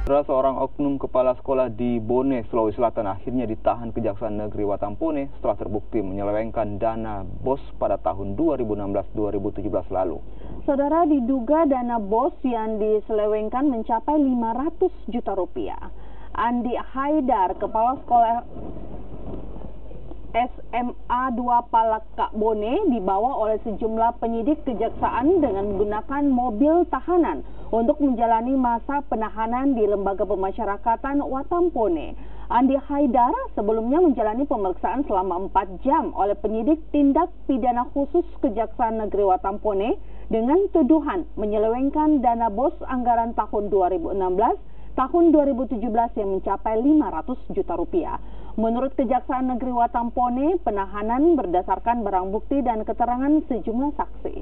Seorang oknum kepala sekolah di Bone, Sulawesi Selatan akhirnya ditahan Kejaksaan Negeri Watampone setelah terbukti menyelewengkan dana BOS pada tahun 2016-2017 lalu. Saudara, diduga dana BOS yang diselewengkan mencapai 500 juta rupiah. Andi Haidar, kepala sekolah SMA 2 Palaka Bone, dibawa oleh sejumlah penyidik kejaksaan dengan menggunakan mobil tahanan untuk menjalani masa penahanan di Lembaga Pemasyarakatan Watampone. Andi Haidar sebelumnya menjalani pemeriksaan selama 4 jam oleh penyidik tindak pidana khusus Kejaksaan Negeri Watampone dengan tuduhan menyelewengkan dana BOS anggaran tahun 2016 tahun 2017 yang mencapai 500 juta rupiah. Menurut Kejaksaan Negeri Watampone, penahanan berdasarkan barang bukti dan keterangan sejumlah saksi.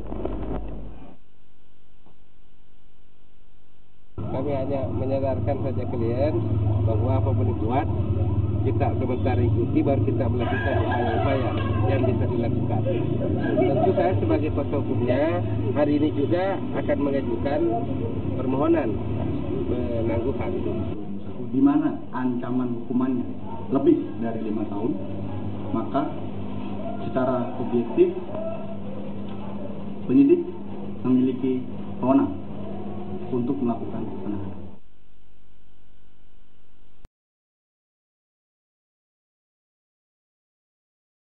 Kami hanya menyadarkan saja klien bahwa apa boleh buat, kita sementara ikuti, baru kita melakukan upaya-upaya yang bisa dilakukan. Tentu saya sebagai kuasa hukumnya hari ini juga akan mengajukan permohonan penangguhan. Di mana ancaman hukumannya lebih dari 5 tahun, maka secara objektif penyidik memiliki wewenang